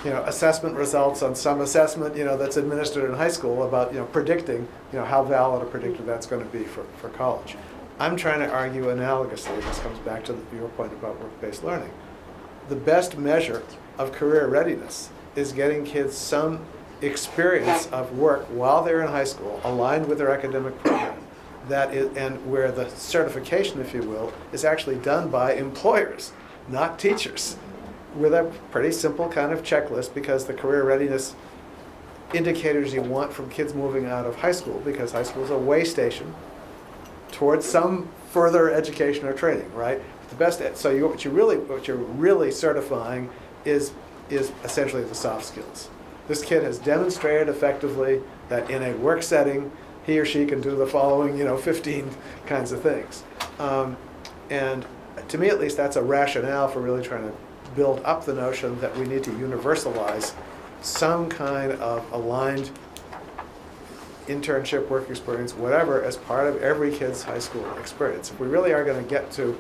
assessment results on some assessment, that's administered in high school about, predicting, how valid a predictor that's going to be for college. I'm trying to argue analogously, this comes back to your point about work-based learning. The best measure of career readiness is getting kids some experience of work while they're in high school, aligned with their academic program, and where the certification, if you will, is actually done by employers, not teachers, with a pretty simple kind of checklist, because the career readiness indicators you want from kids moving out of high school, because high school is a way station towards some further education or training, right? The best, so what you're really certifying is essentially the soft skills. This kid has demonstrated effectively that in a work setting, he or she can do the following, 15 kinds of things. And to me, at least, that's a rationale for really trying to build up the notion that we need to universalize some kind of aligned internship, work experience, whatever, as part of every kid's high school experience. If we really are going to get to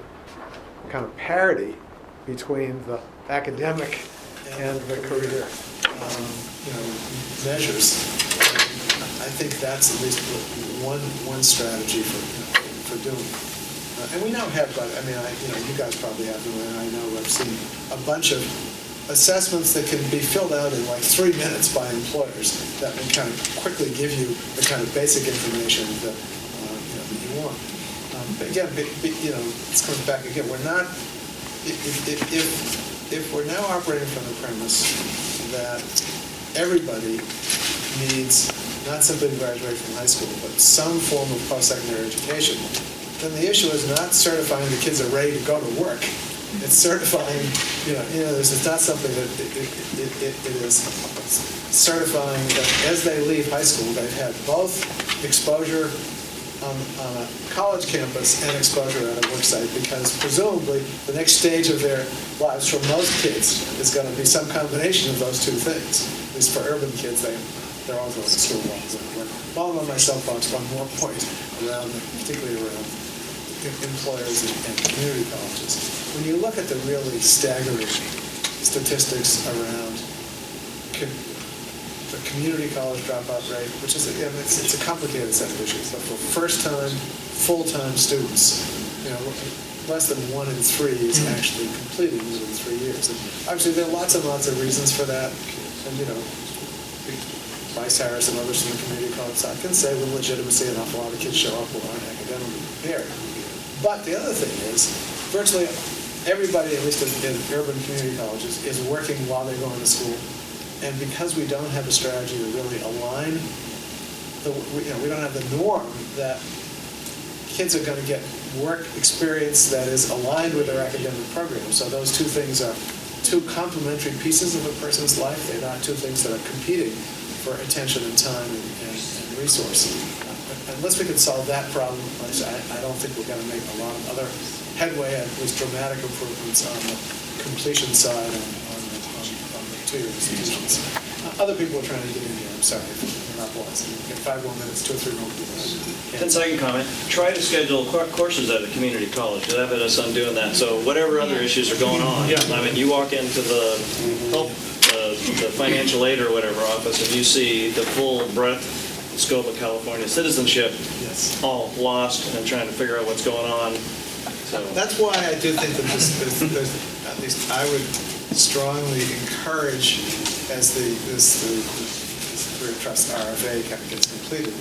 kind of parity between the academic and the career measures, I think that's at least one strategy for doing it. And we now have, you guys probably have them, and I know I've seen a bunch of assessments that can be filled out in like 3 minutes by employers that will kind of quickly give you the kind of basic information that you want. But again, this comes back again. We're not, if we're now operating from the premise that everybody needs not simply to graduate from high school, but some form of post-secondary education, then the issue is not certifying the kids are ready to go to work. It's certifying, this is not something that it is certifying that as they leave high school, they've had both exposure on a college campus and exposure at a work site, because presumably the next stage of their lives for most kids is going to be some combination of those two things. At least for urban kids, they're all going to school while they're at work. While I'm on my soapbox, one more point particularly around employers and community colleges. When you look at the really staggering statistics around the community college dropout rate, which is it's a complicated set of issues. So for first-time, full-time students, less than 1 in 3 is actually completing within 3 years. And obviously, there are lots and lots of reasons for that, and Bryce Harris and others from the community college side can say with legitimacy an awful lot of kids show up who aren't academically prepared. But the other thing is, virtually everybody, at least in urban community colleges, is working while they're going to school. And because we don't have a strategy to really align, we don't have the norm that kids are going to get work experience that is aligned with their academic program. So those two things are two complementary pieces of a person's life. They're not two things that are competing for attention and time and resource. Unless we can solve that problem, I don't think we're going to make a lot of other headway, at least dramatic improvements on the completion side on the two-year institutions. Other people are trying to get in here. I'm sorry, we're not boys. Get 5 more minutes, 2 or 3 more people. 10-second comment. Try to schedule courses at a community college. You'll have us on doing that. So whatever other issues are going on, I mean, you walk into the financial aid or whatever office, and you see the full breadth and scope of California citizenship, all lost and trying to figure out what's going on. So that's why I do think that there's, at least I would strongly encourage, as this Career Trust RFA kind of gets completed,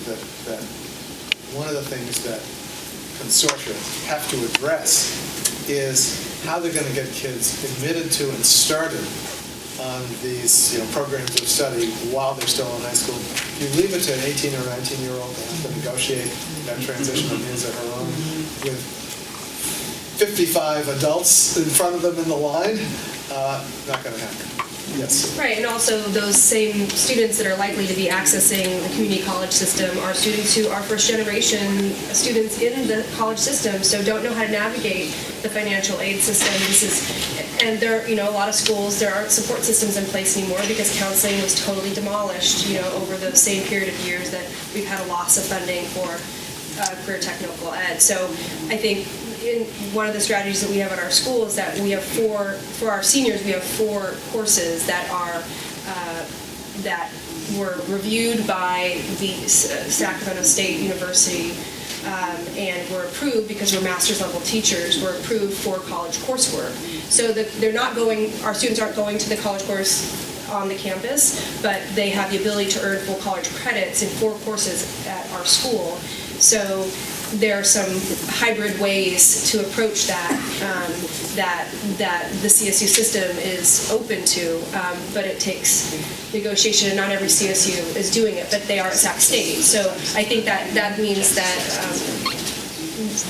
that one of the things that consortia have to address is how they're going to get kids admitted to and started on these programs of study while they're still in high school. If you leave it to an 18 or 19-year-old to have to negotiate that transition on his or her own with 55 adults in front of them in the line, not going to happen. Yes. Right, and also those same students that are likely to be accessing the community college system are students who are first-generation students in the college system, so don't know how to navigate the financial aid system. And there, a lot of schools, there aren't support systems in place anymore because counseling was totally demolished, over the same period of years that we've had a loss of funding for career technical ed. So I think one of the strategies that we have at our school is that we have for our seniors, we have 4 courses that are that were reviewed by the Sacramento State University and were approved because we're master's level teachers. We're approved for college coursework. So that our students aren't going to the college course on the campus, but they have the ability to earn full college credits in 4 courses at our school. So there are some hybrid ways to approach that that the CSU system is open to, but it takes negotiation, and not every CSU is doing it, but they are at Sac State. So I think that means that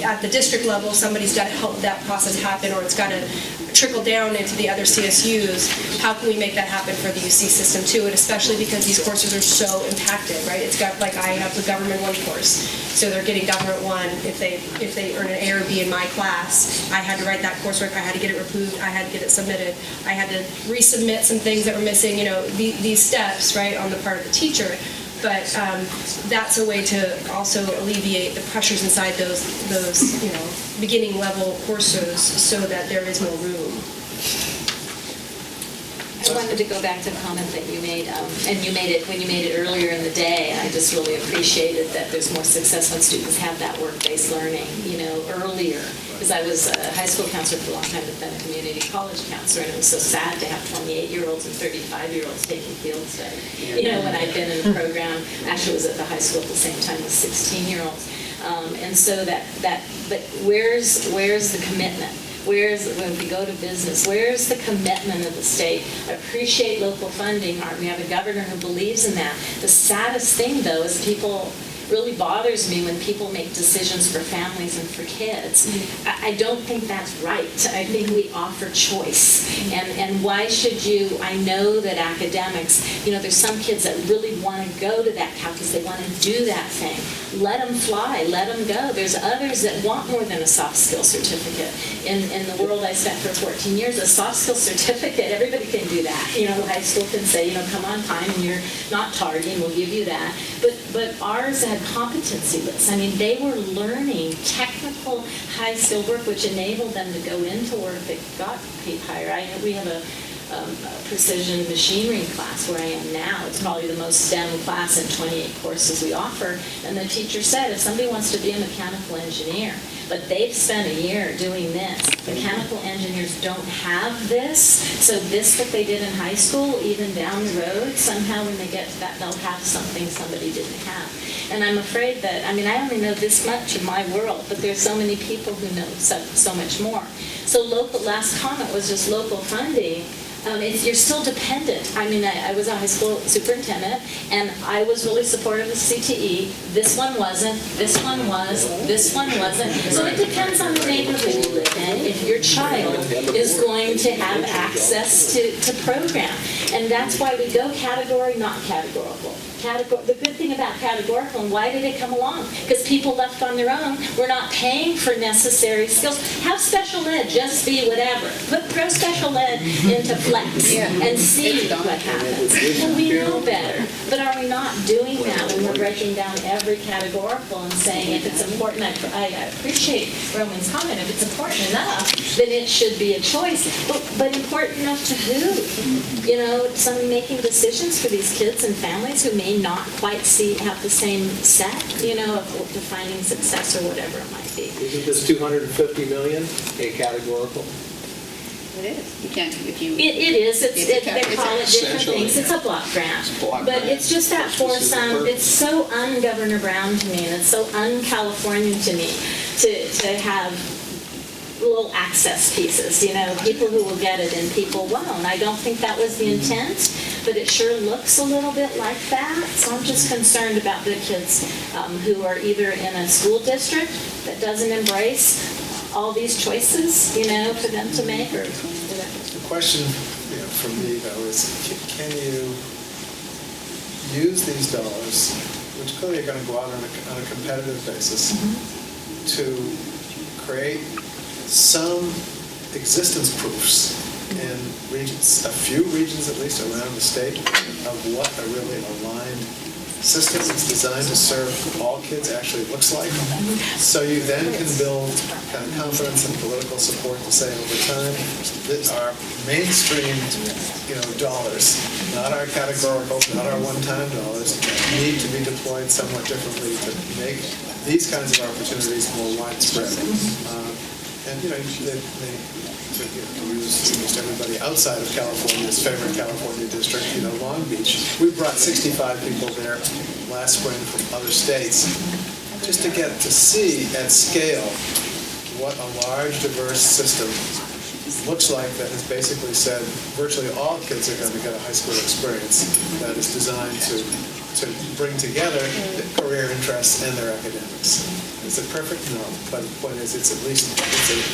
at the district level, somebody's got to help that process happen, or it's got to trickle down into the other CSUs. How can we make that happen for the UC system too? And especially because these courses are so impacted, right? It's got, like, I have the Government 1 course, so they're getting Government 1. If they earn an A or B in my class, I had to write that coursework. I had to get it approved. I had to get it submitted. I had to resubmit some things that were missing. These steps, right, on the part of the teacher. But that's a way to also alleviate the pressures inside those beginning level courses, so that there is more room. I wanted to go back to a comment that you made, and you made it when you made it earlier in the day. I just really appreciated that there's more success when students have that work-based learning, earlier. Because I was a high school counselor for a long time, but then a community college counselor, and it was so sad to have 28-year-olds and 35-year-olds taking field study. When I'd been in the program, actually was at the high school at the same time as 16-year-olds. And so but where's the commitment? When we go to business, where's the commitment of the state? I appreciate local funding. We have a governor who believes in that. The saddest thing, though, is really bothers me when people make decisions for families and for kids. I don't think that's right. I think we offer choice. And why should you? I know that academics, there's some kids that really want to go to that because they want to do that thing. Let them fly. Let them go. There's others that want more than a soft skill certificate. In the world I spent for 14 years, a soft skill certificate, everybody can do that. High school can say, come on time, and you're not tardy, and we'll give you that. But ours had competency lists. I mean, they were learning technical high skill work, which enabled them to go into work that got paid higher. We have a precision machinery class where I am now. It's probably the most STEM class in 28 courses we offer. And the teacher said, if somebody wants to be a mechanical engineer, but they've spent a year doing this, mechanical engineers don't have this, so this that they did in high school, even down the road, somehow when they get to that, they'll have something somebody didn't have. And I'm afraid that, I only know this much of my world, but there's so many people who know so much more. So last comment was just local funding. If you're still dependent, I mean, I was a high school superintendent, and I was really supportive of CTE. This one wasn't, this one was, this one wasn't. So it depends on the neighborhood you live in, if your child is going to have access to program. And that's why we go category, not categorical. The good thing about categorical, and why did it come along? Because people left on their own were not paying for necessary skills. Have special ed just be whatever. Throw special ed into flex and see what happens. Well, we know better. But are we not doing that when we're breaking down every categorical and saying if it's important, I appreciate Roman's comment, if it's important enough, then it should be a choice. But important enough to who? You know, some making decisions for these kids and families who may not quite have the same set, you know, of defining success or whatever it might be. Isn't this 250 million a categorical? It is. You can't, if you. It is. They call it different things. It's a block grant. But it's just that for some, it's so un-Governor Brown to me, and it's so un-California to me to have little access pieces, you know, people who will get it and people won't. I don't think that was the intent, but it sure looks a little bit like that. So I'm just concerned about the kids who are either in a school district that doesn't embrace all these choices, you know, for them to make. Or the question, you know, for me though is, can you use these dollars, which clearly are going to go out on a competitive basis, to create some existence proofs in regions, a few regions at least around the state, of what a really aligned system that's designed to serve all kids actually looks like. So you then can build kind of confidence and political support to say over time that our mainstream, you know, dollars, not our categoricals, not our one-time dollars, need to be deployed somewhat differently to make these kinds of opportunities more widespread. And you know, to use almost everybody outside of California's favorite California district, you know, Long Beach. We brought 65 people there last spring from other states just to get to see at scale what a large, diverse system looks like that has basically said virtually all kids are going to get a high school experience that is designed to bring together their career interests and their academics. Is it perfect? No. But the point is, it's at least,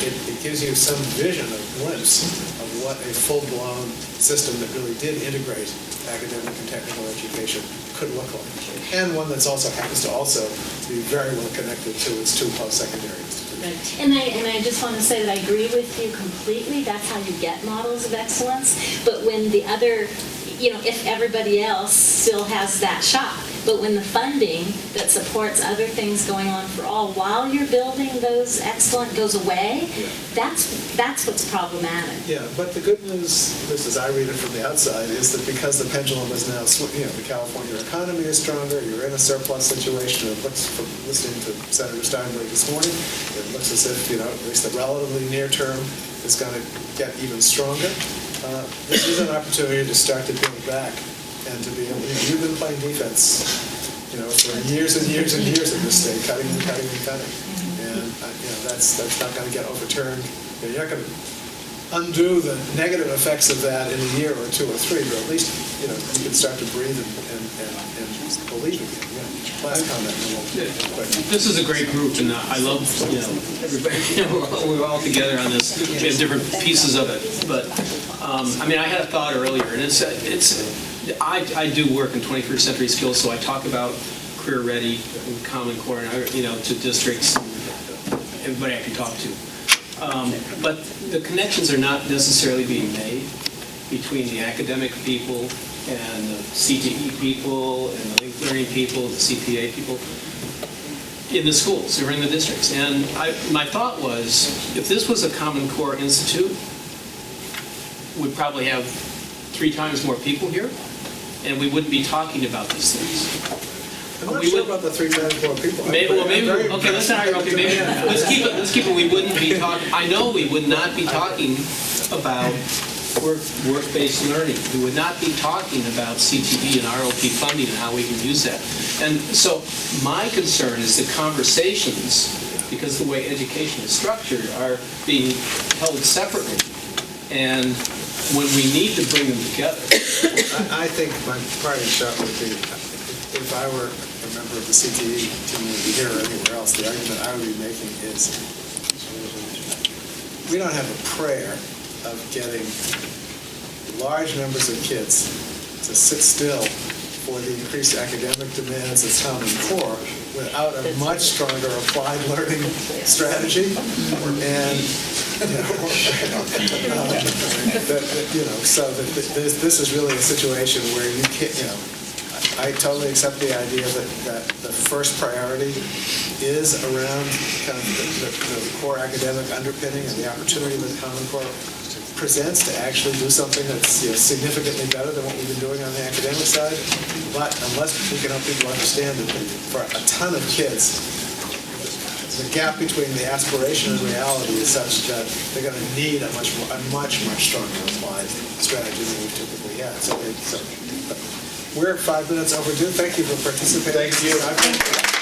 it gives you some vision, a glimpse of what a full-blown system that really did integrate academic and technical education could look like. And one that's also happens to also be very well connected to its two post-secondary institutions. And I just want to say that I agree with you completely. That's how you get models of excellence. But when the other, you know, if everybody else still has that shot, but when the funding that supports other things going on for all while you're building those excellent goes away, that's what's problematic. Yeah, but the good news, this as I read it from the outside, is that because the pendulum is now, you know, the California economy is stronger, you're in a surplus situation. It looks, from listening to Senator Steinberg this morning, it looks as if, you know, at least the relatively near term is going to get even stronger. This is an opportunity to start to build back and to be able, you know, you've been playing defense, you know, for years and years and years in this state, cutting and cutting and cutting. And, you know, that's not going to get overturned. You know, you're not going to undo the negative effects of that in a year or two or three, but at least, you know, you can start to breathe and believe again. You know, last comment. This is a great group, and I love, you know, everybody, you know, we're all together on this. We have different pieces of it, but I mean, I had a thought earlier, and I do work in 21st century skills, so I talk about career ready and Common Core, and you know, to districts, everybody I can talk to. But the connections are not necessarily being made between the academic people and the CTE people and the linked learning people, the CPA people in the schools or in the districts. And my thought was, if this was a Common Core institute, we'd probably have 3 times more people here, and we wouldn't be talking about these things. I'm not sure about the 3 times more people. Maybe, okay, let's not, okay, maybe, let's keep it, we wouldn't be talking, I know we would not be talking about work-based learning. We would not be talking about CTE and ROP funding and how we can use that. And so my concern is the conversations, because the way education is structured, are being held separately. And when we need to bring them together. I think my parting shot would be, if I were a member of the CTE community here or anywhere else, the argument I would be making is we don't have a prayer of getting large numbers of kids to sit still for the increased academic demands of Common Core without a much stronger applied learning strategy. And so this is really a situation where you can't, I totally accept the idea that the first priority is around kind of the core academic underpinning and the opportunity that Common Core presents to actually do something that's significantly better than what we've been doing on the academic side. But unless we can help people understand that for a ton of kids, the gap between the aspiration and reality is such that they're going to need a much stronger applied strategy than we typically had. So we're 5 minutes overdue. Thank you for participating. Thank you.